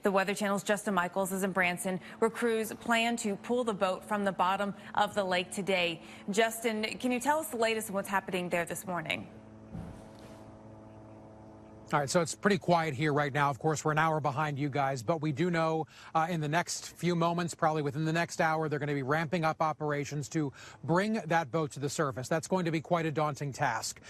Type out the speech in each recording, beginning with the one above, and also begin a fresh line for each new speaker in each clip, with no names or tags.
The Weather Channel's Justin Michaels is in Branson, where crews plan to pull the boat from the bottom of the lake today. Justin, can you tell us the latest on what's happening there this morning?
All right, so it's pretty quiet here right now. Of course, we're an hour behind you guys, but we do know in the next few moments, probably within the next hour, they're going to be ramping up operations to bring that boat to the surface. That's going to be quite a daunting task.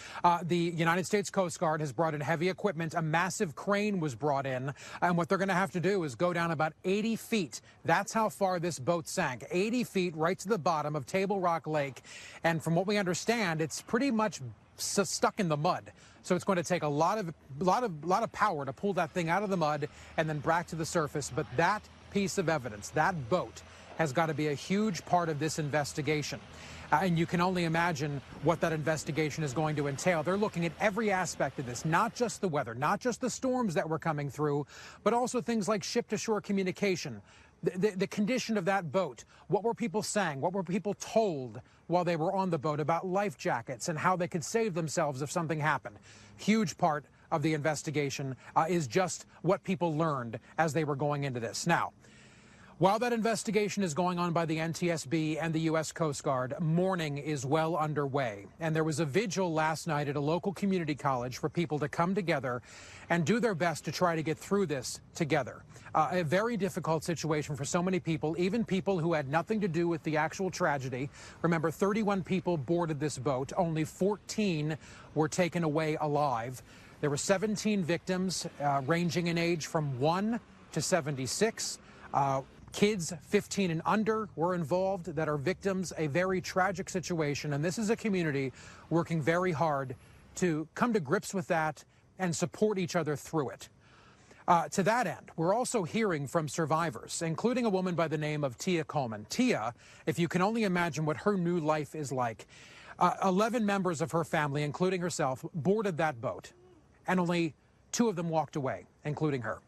The United States Coast Guard has brought in heavy equipment. A massive crane was brought in, and what they're going to have to do is go down about 80 feet. That's how far this boat sank, 80 feet right to the bottom of Table Rock Lake. And from what we understand, it's pretty much stuck in the mud. So it's going to take a lot of power to pull that thing out of the mud and then back to the surface. But that piece of evidence, that boat, has got to be a huge part of this investigation. And you can only imagine what that investigation is going to entail. They're looking at every aspect of this, not just the weather, not just the storms that were coming through, but also things like ship-to-shore communication. The condition of that boat, what were people saying, what were people told while they were on the boat about life jackets and how they could save themselves if something happened. Huge part of the investigation is just what people learned as they were going into this. Now, while that investigation is going on by the NTSB and the U.S. Coast Guard, mourning is well underway. And there was a vigil last night at a local community college for people to come together and do their best to try to get through this together. A very difficult situation for so many people, even people who had nothing to do with the actual tragedy. Remember, 31 people boarded this boat. Only 14 were taken away alive. There were 17 victims, ranging in age from 1 to 76. Kids 15 and under were involved that are victims, a very tragic situation. And this is a community working very hard to come to grips with that and support each other through it. To that end, we're also hearing from survivors, including a woman by the name of Tia Coleman. Tia, if you can only imagine what her new life is like, 11 members of her family, including herself, boarded that boat, and only 2 of them walked away, including her.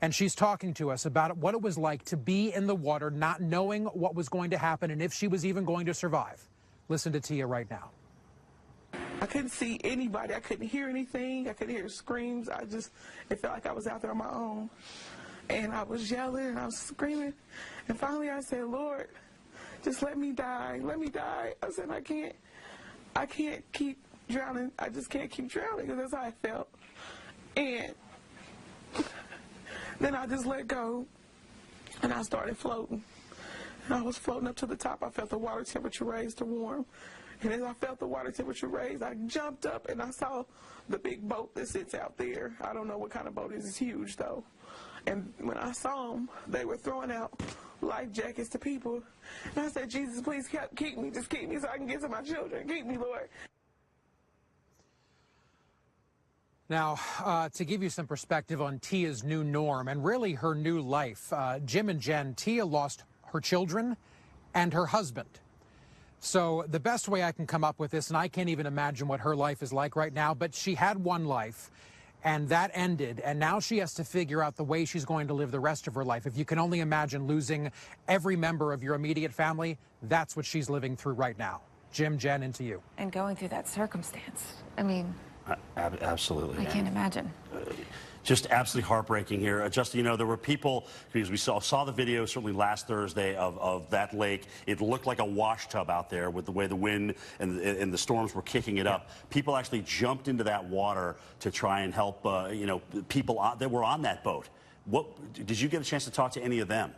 And she's talking to us about what it was like to be in the water, not knowing what was going to happen and if she was even going to survive. Listen to Tia right now.
I couldn't see anybody. I couldn't hear anything. I couldn't hear screams. It felt like I was out there on my own. And I was yelling and I was screaming. And finally I said, Lord, just let me die. Let me die. I said, I can't keep drowning. I just can't keep drowning, because that's how I felt. And then I just let go, and I started floating. And I was floating up to the top. I felt the water temperature raise to warm. And as I felt the water temperature raise, I jumped up and I saw the big boat that sits out there. I don't know what kind of boat it is. It's huge, though. And when I saw them, they were throwing out life jackets to people. And I said, Jesus, please keep me. Just keep me so I can get to my children. Keep me, Lord.
Now, to give you some perspective on Tia's new norm and really her new life, Jim and Jen, Tia lost her children and her husband. So the best way I can come up with this, and I can't even imagine what her life is like right now, but she had one life, and that ended, and now she has to figure out the way she's going to live the rest of her life. If you can only imagine losing every member of your immediate family, that's what she's living through right now. Jim, Jen, into you.
And going through that circumstance, I mean...
Absolutely.
I can't imagine.
Just absolutely heartbreaking here. Justin, you know, there were people, because we saw the video certainly last Thursday of that lake. It looked like a wash tub out there with the way the wind and the storms were kicking it up. People actually jumped into that water to try and help, you know, people that were on that boat. Did you get a chance to talk to any of them?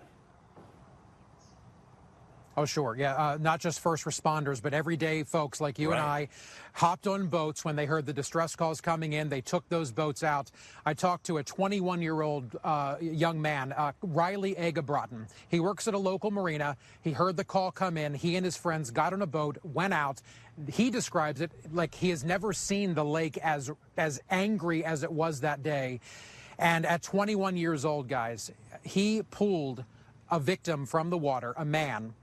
Oh, sure. Yeah, not just first responders, but everyday folks like you and I hopped on boats when they heard the distress calls coming in. They took those boats out. I talked to a 21-year-old young man, Riley Agabraten. He works at a local marina. He heard the call come in. He and his friends got on a boat, went out. He describes it like he has never seen the lake as angry as it was that day. And at 21 years old, guys, he pulled a victim from the water, a man.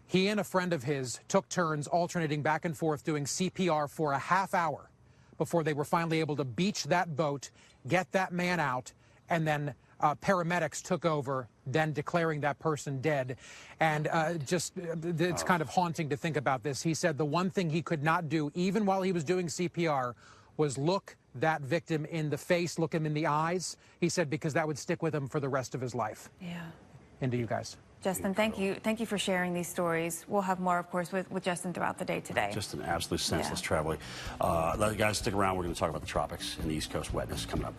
He and a friend of his took turns alternating back and forth doing CPR for a half hour before they were finally able to beach that boat, get that man out, and then paramedics took over, then declaring that person dead. And it's kind of haunting to think about this. He said the one thing he could not do, even while he was doing CPR, was look that victim in the face, look him in the eyes. He said because that would stick with him for the rest of his life.
Yeah.
Into you guys.
Justin, thank you. Thank you for sharing these stories. We'll have more, of course, with Justin throughout the day today.
Just an absolutely senseless traveling. Guys, stick around. We're going to talk about the tropics and the East Coast wetness coming up.